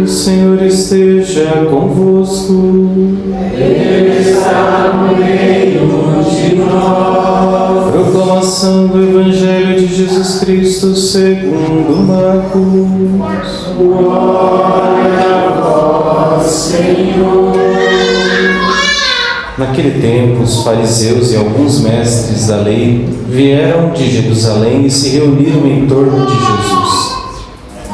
O Senhor esteja convosco. Ele está no meio de nós. Proclamação do Evangelho de Jesus Cristo segundo Marcos. Glória a vós, Senhor. Naquele tempo, os fariseus e alguns mestres da lei vieram de Jerusalém e se reuniram em torno de Jesus.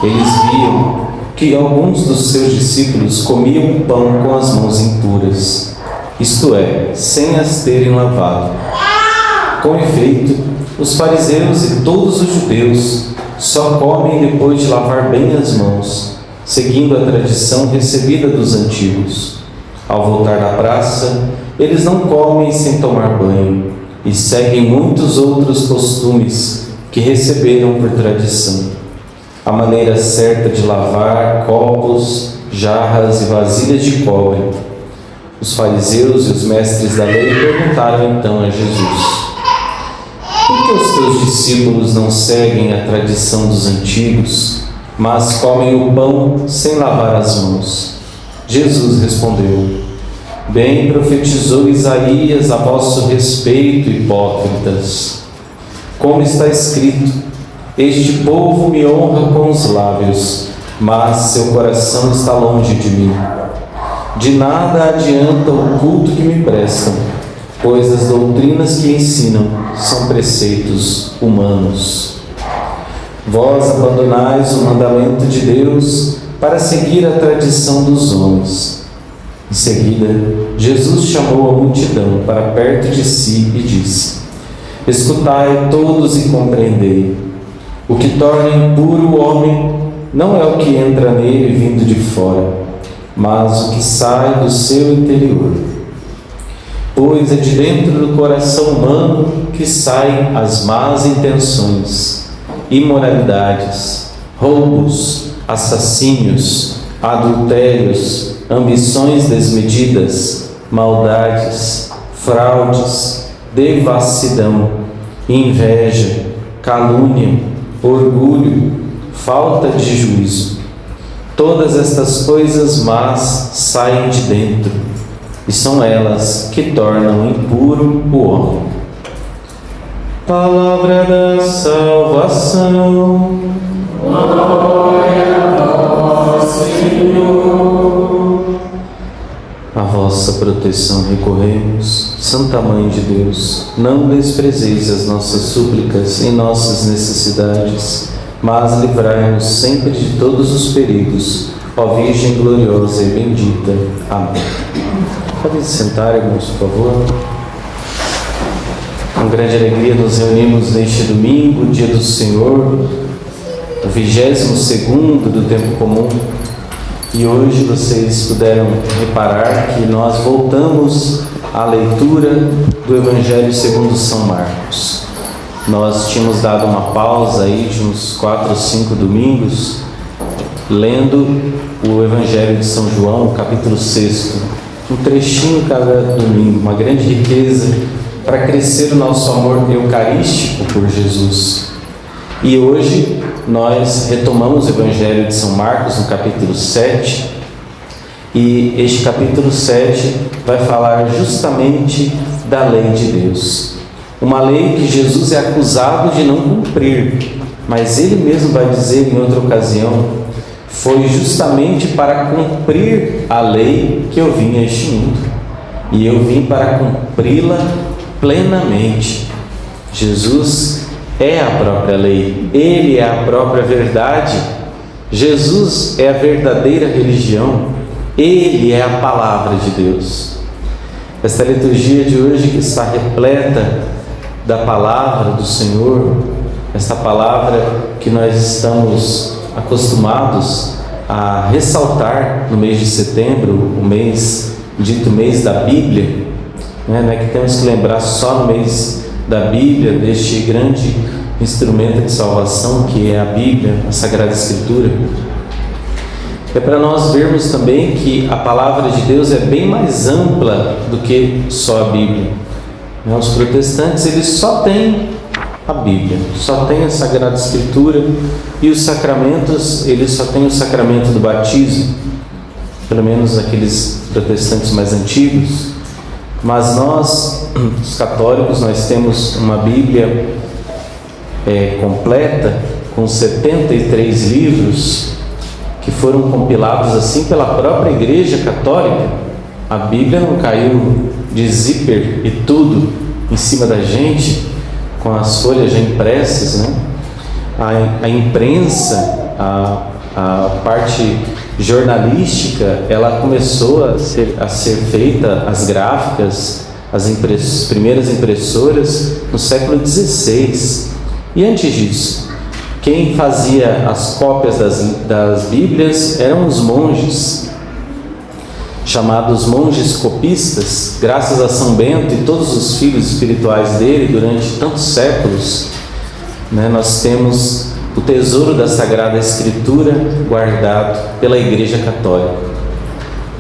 Eles viam que alguns dos seus discípulos comiam pão com as mãos impuras, isto é, sem as terem lavado. Com efeito, os fariseus e todos os judeus só comem depois de lavar bem as mãos, seguindo a tradição recebida dos antigos. Ao voltar da praça, eles não comem sem tomar banho e seguem muitos outros costumes que receberam por tradição. A maneira certa de lavar copos, jarras e vasilhas de cobre. Os fariseus e os mestres da lei perguntaram então a Jesus: por que os teus discípulos não seguem a tradição dos antigos, mas comem o pão sem lavar as mãos? Jesus respondeu: bem profetizou Isaías a vosso respeito, hipócritas. Como está escrito: este povo me honra com os lábios, mas seu coração está longe de mim. De nada adianta o culto que me prestam, pois as doutrinas que ensinam são preceitos humanos. Vós abandonais o mandamento de Deus para seguir a tradição dos homens. Em seguida, Jesus chamou a multidão para perto de si e disse: escutai todos e compreendei. O que torna impuro o homem não é o que entra nele vindo de fora, mas o que sai do seu interior. Pois é de dentro do coração humano que saem as más intenções, imoralidades, roubos, assassínios, adultérios, ambições desmedidas, maldades, fraudes, devassidão, inveja, calúnia, orgulho, falta de juízo. Todas estas coisas más saem de dentro, e são elas que tornam impuro o homem. Palavra da salvação. Glória a vós, Senhor. A vossa proteção recorremos, Santa Mãe de Deus. Não desprezeis as nossas súplicas em nossas necessidades, mas livrai-nos sempre de todos os perigos, ó Virgem gloriosa e bendita. Amém. Podem se sentar, irmãos, por favor. Com grande alegria nos reunimos neste domingo, dia do Senhor, o 22º do tempo comum. E hoje vocês puderam reparar que nós voltamos à leitura do Evangelho segundo São Marcos. Nós tínhamos dado uma pausa aí de uns 4 ou 5 domingos, lendo o Evangelho de São João, capítulo 6, um trechinho cada domingo, uma grande riqueza para crescer o nosso amor eucarístico por Jesus. E hoje nós retomamos o Evangelho de São Marcos no capítulo 7, e este capítulo 7 vai falar justamente da lei de Deus. Uma lei que Jesus é acusado de não cumprir, mas ele mesmo vai dizer em outra ocasião: foi justamente para cumprir a lei que eu vim a este mundo, e eu vim para cumpri-la plenamente. Jesus é a própria lei, Ele é a própria verdade. Jesus é a verdadeira religião, Ele é a palavra de Deus. Esta liturgia de hoje, que está repleta da palavra do Senhor, esta palavra que nós estamos acostumados a ressaltar no mês de setembro, o mês dito mês da Bíblia, não é que temos que lembrar só no mês da Bíblia, deste grande instrumento de salvação que é a Bíblia, a Sagrada Escritura. É para nós vermos também que a palavra de Deus é bem mais ampla do que só a Bíblia. Os protestantes, eles só têm a Bíblia, só tem a Sagrada Escritura, e os sacramentos, eles só têm o sacramento do batismo, pelo menos aqueles protestantes mais antigos. Mas nós, os católicos, nós temos uma Bíblia completa, com 73 livros, que foram compilados assim pela própria Igreja Católica. A Bíblia não caiu de zíper e tudo em cima da gente, com as folhas já impressas, né? A imprensa, a parte jornalística, ela começou a ser feita, as gráficas, as primeiras impressoras, no século XVI. E antes disso, quem fazia as cópias das Bíblias eram os monges, chamados monges copistas, graças a São Bento e todos os filhos espirituais dele durante tantos séculos, né, nós temos o tesouro da Sagrada Escritura guardado pela Igreja Católica.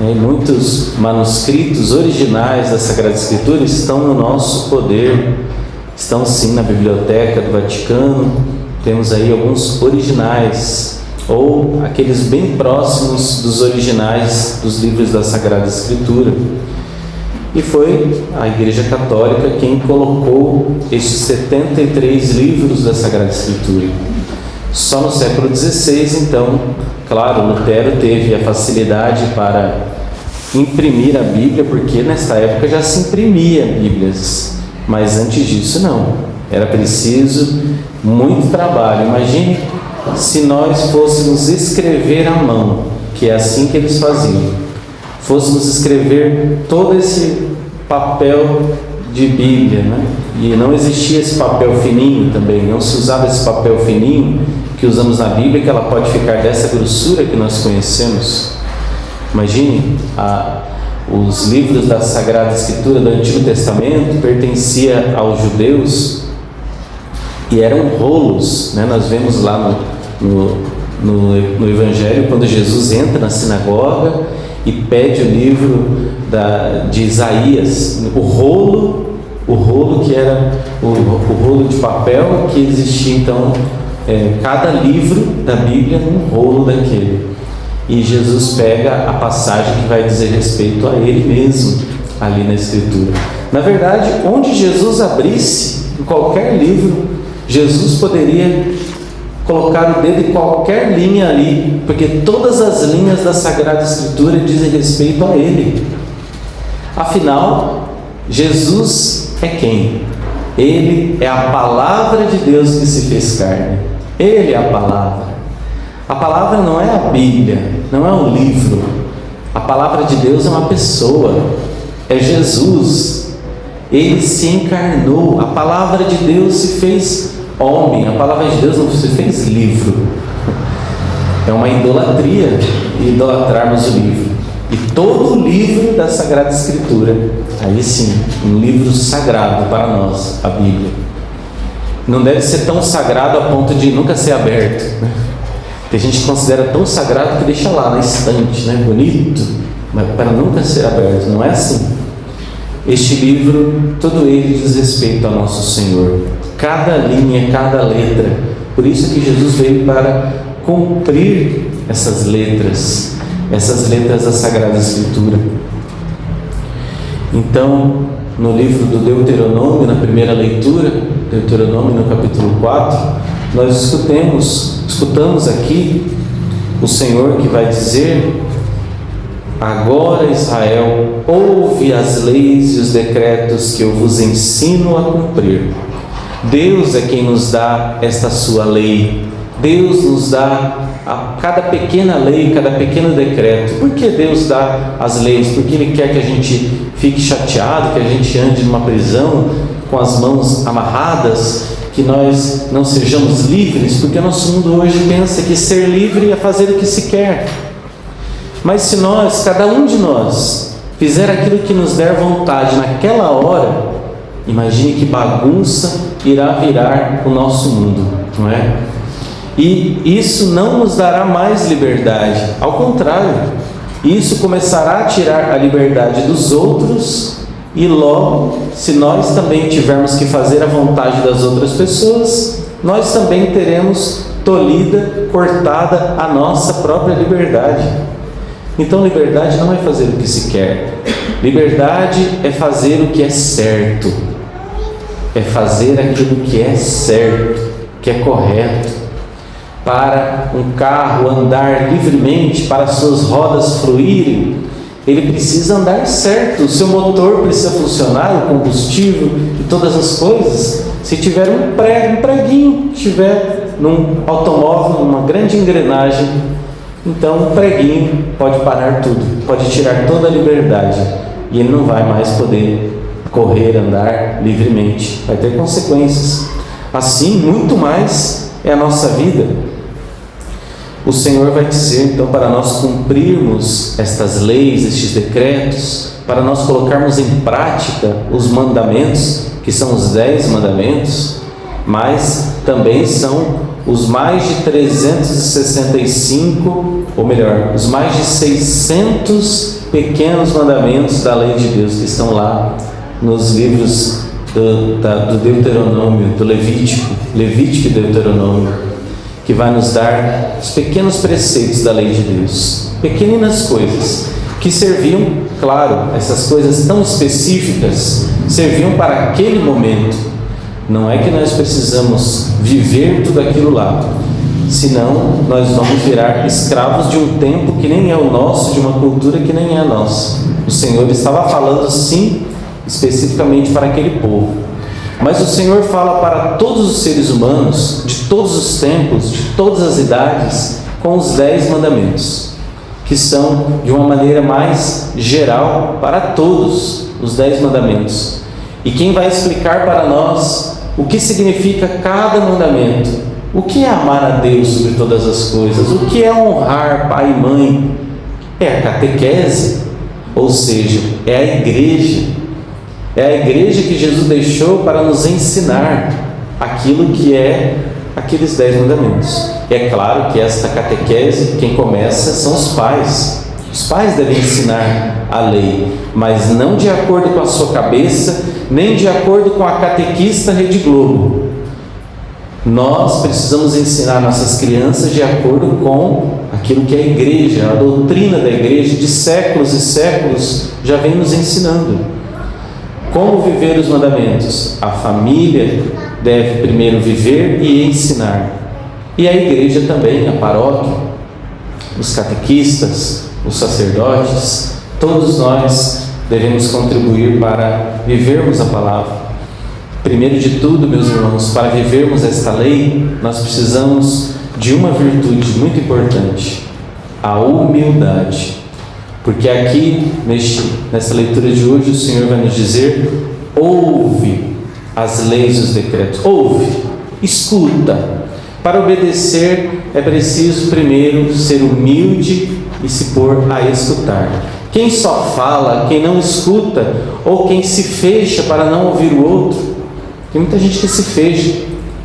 E muitos manuscritos originais da Sagrada Escritura estão no nosso poder, estão sim na Biblioteca do Vaticano. Temos aí alguns originais, ou aqueles bem próximos dos originais dos livros da Sagrada Escritura. E foi a Igreja Católica quem colocou esses 73 livros da Sagrada Escritura. Só no século XVI, então, claro, Lutero teve a facilidade para imprimir a Bíblia, porque nessa época já se imprimia Bíblias, mas antes disso não, era preciso muito trabalho. Imagine se nós fôssemos escrever à mão, que é assim que eles faziam, fôssemos escrever todo esse papel de Bíblia, né? E não existia esse papel fininho também, não se usava esse papel fininho que usamos na Bíblia, que ela pode ficar dessa grossura que nós conhecemos. Imagine, os livros da Sagrada Escritura do Antigo Testamento pertencia aos judeus e eram rolos, né? Nós vemos lá no Evangelho, quando Jesus entra na sinagoga e pede o livro de Isaías, o rolo que era o rolo de papel que existia. Então, cada livro da Bíblia um rolo daquele, e Jesus pega a passagem que vai dizer respeito a ele mesmo ali na Escritura. Na verdade, onde Jesus abrisse, em qualquer livro, Jesus poderia colocar o dedo em qualquer linha ali, porque todas as linhas da Sagrada Escritura dizem respeito a ele. Afinal, Jesus é quem? Ele é a palavra de Deus que se fez carne. Ele é a palavra. A palavra não é a Bíblia, não é um livro. A palavra de Deus é uma pessoa, é Jesus. Ele se encarnou. A palavra de Deus se fez homem. A palavra de Deus não se fez livro. É uma idolatria idolatrarmos o livro. E todo o livro da Sagrada Escritura, aí sim, um livro sagrado para nós, a Bíblia, não deve ser tão sagrado a ponto de nunca ser aberto, né? Tem gente que considera tão sagrado que deixa lá na estante, né? Bonito, mas para nunca ser aberto. Não é assim. Este livro, todo ele diz respeito ao nosso Senhor, cada linha, cada letra. Por isso que Jesus veio para cumprir essas letras da Sagrada Escritura. Então, no livro do Deuteronômio, na primeira leitura, Deuteronômio no capítulo 4, nós escutamos aqui o Senhor que vai dizer: agora, Israel, ouve as leis e os decretos que eu vos ensino a cumprir. Deus é quem nos dá esta sua lei. Deus nos dá cada pequena lei, cada pequeno decreto. Por que Deus dá as leis? Porque Ele quer que a gente fique chateado, que a gente ande numa prisão com as mãos amarradas, que nós não sejamos livres, porque o nosso mundo hoje pensa que ser livre é fazer o que se quer. Mas se nós, cada um de nós, fizer aquilo que nos der vontade naquela hora, imagine que bagunça irá virar o nosso mundo, não é? E isso não nos dará mais liberdade, ao contrário, isso começará a tirar a liberdade dos outros E logo, se nós também tivermos que fazer a vontade das outras pessoas, nós também teremos tolhida, cortada a nossa própria liberdade. Então, liberdade não é fazer o que se quer. Liberdade é fazer o que é certo. É fazer aquilo que é certo, que é correto. Para um carro andar livremente, para suas rodas fluírem, ele precisa andar certo, o seu motor precisa funcionar, o combustível e todas as coisas. Se tiver um preguinho, tiver num automóvel, uma grande engrenagem, então um preguinho pode parar tudo, pode tirar toda a liberdade e ele não vai mais poder correr, andar livremente, vai ter consequências. Assim, muito mais é a nossa vida. O Senhor vai dizer, então, para nós cumprirmos estas leis, estes decretos, para nós colocarmos em prática os mandamentos, que são os 10 mandamentos, mas também são os mais de 365, ou melhor, os mais de 600 pequenos mandamentos da lei de Deus, que estão lá nos livros do Deuteronômio, do Levítico e Deuteronômio, que vai nos dar os pequenos preceitos da lei de Deus, pequeninas coisas, que serviam, claro, essas coisas tão específicas, serviam para aquele momento. Não é que nós precisamos viver tudo aquilo lá, senão nós vamos virar escravos de um tempo que nem é o nosso, de uma cultura que nem é a nossa. O Senhor estava falando, sim, especificamente para aquele povo. Mas o Senhor fala para todos os seres humanos, de todos os tempos, de todas as idades, com os 10 mandamentos, que são de uma maneira mais geral para todos os 10 mandamentos. E quem vai explicar para nós o que significa cada mandamento, o que é amar a Deus sobre todas as coisas, o que é honrar pai e mãe, é a catequese, ou seja, é a igreja. É a igreja que Jesus deixou para nos ensinar aquilo que é aqueles 10 mandamentos. E é claro que esta catequese, quem começa são os pais. Os pais devem ensinar a lei, mas não de acordo com a sua cabeça, nem de acordo com a catequista Rede Globo. Nós precisamos ensinar nossas crianças de acordo com aquilo que a igreja, a doutrina da igreja, de séculos e séculos, já vem nos ensinando. Como viver os mandamentos? A família deve primeiro viver e ensinar. E a igreja também, a paróquia, os catequistas, os sacerdotes, todos nós devemos contribuir para vivermos a palavra. Primeiro de tudo, meus irmãos, para vivermos esta lei, nós precisamos de uma virtude muito importante, a humildade. Porque aqui, nessa leitura de hoje, o Senhor vai nos dizer: ouve as leis e os decretos, ouve, escuta. Para obedecer é preciso primeiro ser humilde e se pôr a escutar. Quem só fala, quem não escuta, ou quem se fecha para não ouvir o outro, tem muita gente que se fecha.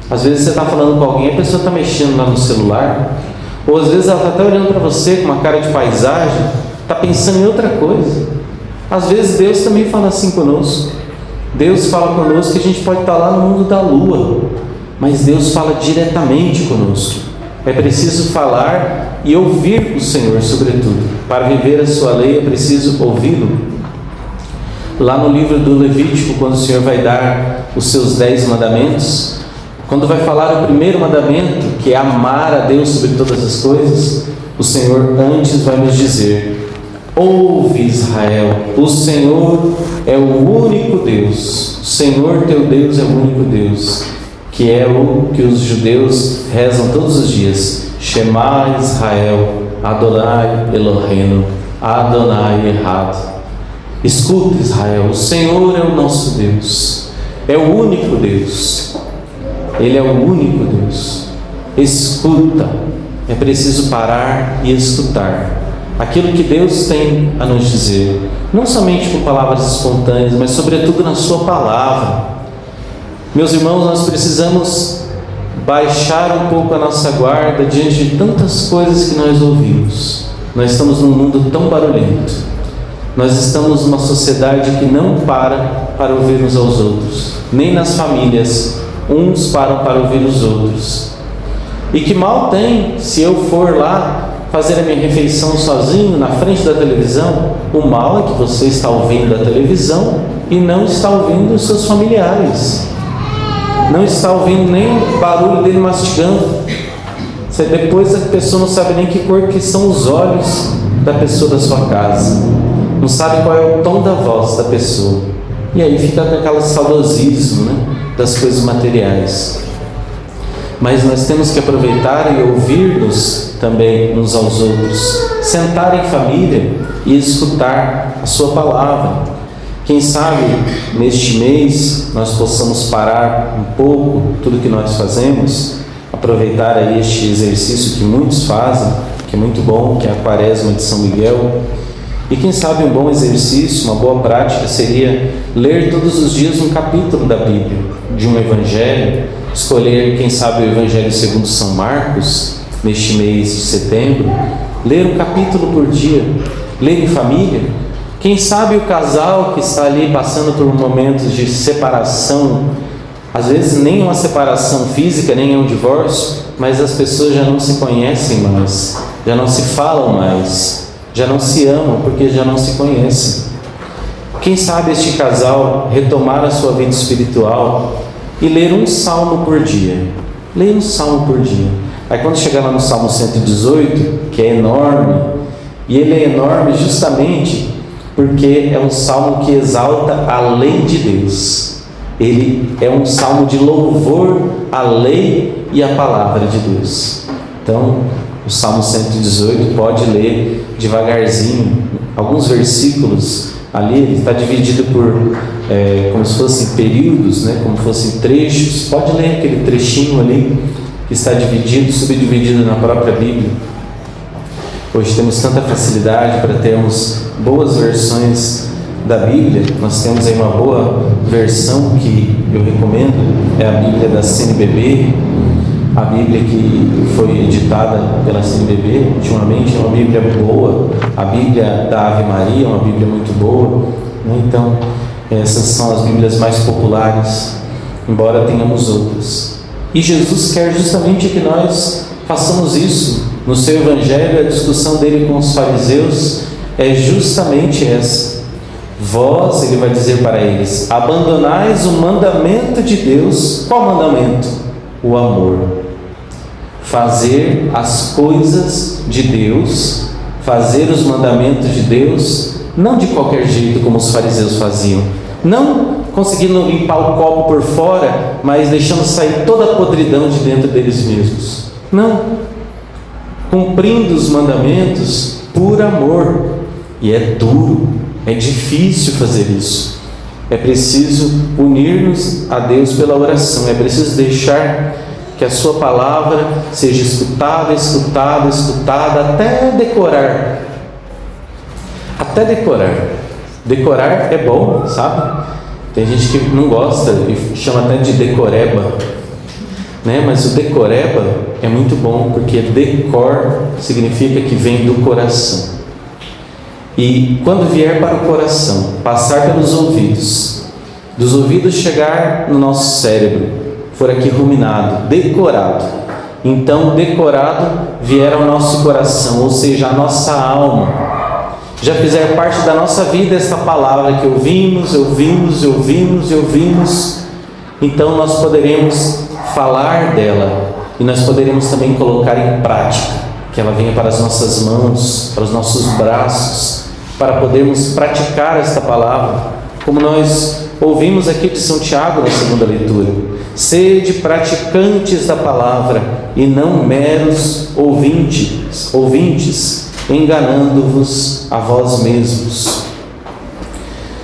Às vezes você está falando com alguém, a pessoa está mexendo lá no celular, ou às vezes ela está até olhando para você com uma cara de paisagem, está pensando em outra coisa. Às vezes Deus também fala assim conosco. Deus fala conosco que a gente pode estar lá no mundo da lua, mas Deus fala diretamente conosco. É preciso falar e ouvir o Senhor, sobretudo. Para viver a sua lei é preciso ouvi-lo. Lá no livro do Levítico, quando o Senhor vai dar os seus 10 mandamentos, quando vai falar o primeiro mandamento, que é amar a Deus sobre todas as coisas, o Senhor antes vai nos dizer: ouve, Israel, o Senhor é o único Deus, o Senhor teu Deus é o único Deus, que é o que os judeus rezam todos os dias: Shema Israel, Adonai Eloheinu, Adonai Echad. Escuta, Israel, o Senhor é o nosso Deus, é o único Deus, Ele é o único Deus. Escuta, é preciso parar e escutar aquilo que Deus tem a nos dizer, não somente com palavras espontâneas, mas sobretudo na sua palavra. Meus irmãos, nós precisamos baixar um pouco a nossa guarda diante de tantas coisas que nós ouvimos. Nós estamos num mundo tão barulhento, Nós estamos numa sociedade que não para ouvir uns aos outros. Nem nas famílias, uns param para ouvir os outros. E que mal tem se eu for lá fazer a minha refeição sozinho na frente da televisão. O mal é que você está ouvindo a televisão e não está ouvindo os seus familiares. Não está ouvindo nem o barulho dele mastigando. Depois a pessoa não sabe nem que cor que são os olhos da pessoa da sua casa. Não sabe qual é o tom da voz da pessoa. E aí fica com aquele saudosismo, né, das coisas materiais. Mas nós temos que aproveitar e ouvir-nos também uns aos outros. Sentar em família e escutar a sua palavra. Quem sabe neste mês nós possamos parar um pouco tudo que nós fazemos, aproveitar aí este exercício que muitos fazem, que é muito bom, que é a Quaresma de São Miguel. E quem sabe um bom exercício, uma boa prática seria ler todos os dias um capítulo da Bíblia, de um evangelho, escolher, quem sabe, o Evangelho segundo São Marcos, neste mês de setembro, ler um capítulo por dia, ler em família. Quem sabe o casal que está ali passando por momentos de separação, às vezes nem uma separação física, nem é um divórcio, mas as pessoas já não se conhecem mais, já não se falam mais, já não se amam porque já não se conhecem. Quem sabe este casal retomar a sua vida espiritual e ler um salmo por dia. Leia um salmo por dia. Aí quando chegar lá no Salmo 118, que é enorme, e ele é enorme justamente porque é um salmo que exalta a lei de Deus. Ele é um salmo de louvor à lei e à palavra de Deus. Então, o Salmo 118 pode ler devagarzinho, alguns versículos ali, ele está dividido por como se fossem períodos, né? Como se fossem trechos. Pode ler aquele trechinho ali que está dividido, subdividido na própria Bíblia. Hoje temos tanta facilidade para termos boas versões da Bíblia. Nós temos aí uma boa versão que eu recomendo, é a Bíblia da CNBB, a Bíblia que foi editada pela CNBB ultimamente, é uma Bíblia boa. A Bíblia da Ave Maria é uma Bíblia muito boa, né? Então, essas são as Bíblias mais populares, embora tenhamos outras. E Jesus quer justamente que nós façamos isso. No seu Evangelho, a discussão dele com os fariseus é justamente essa. Vós, ele vai dizer para eles, abandonais o mandamento de Deus. Qual mandamento? O amor. Fazer as coisas de Deus, fazer os mandamentos de Deus, não de qualquer jeito como os fariseus faziam, não conseguindo limpar o copo por fora, mas deixando sair toda a podridão de dentro deles mesmos. Não, cumprindo os mandamentos por amor. E é duro, é difícil fazer isso. É preciso unir-nos a Deus pela oração, é preciso deixar que a sua palavra seja escutada, escutada, escutada, até decorar. Até decorar. Decorar é bom, sabe? Tem gente que não gosta e chama até de decoreba, né? Mas o decoreba é muito bom, porque decor significa que vem do coração. E quando vier para o coração, passar pelos ouvidos, dos ouvidos chegar no nosso cérebro, for aqui ruminado, decorado, então decorado vier ao nosso coração, ou seja, a nossa alma, já fizer parte da nossa vida esta palavra que ouvimos, então nós poderemos falar dela e nós poderemos também colocar em prática, que ela venha para as nossas mãos, para os nossos braços, para podermos praticar esta palavra, como nós ouvimos aqui de São Tiago na segunda leitura. Sede praticantes da palavra e não meros ouvintes, enganando-vos a vós mesmos.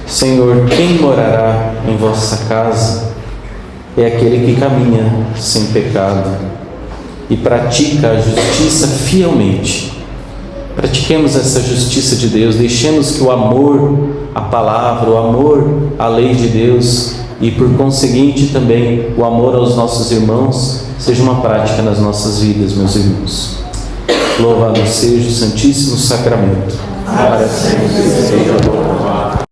Senhor, quem morará em vossa casa é aquele que caminha sem pecado e pratica a justiça fielmente. Pratiquemos essa justiça de Deus, deixemos que o amor à palavra, o amor à lei de Deus e, por conseguinte, também o amor aos nossos irmãos seja uma prática nas nossas vidas, meus irmãos. Louvado seja o Santíssimo Sacramento. para sempre seja louvado.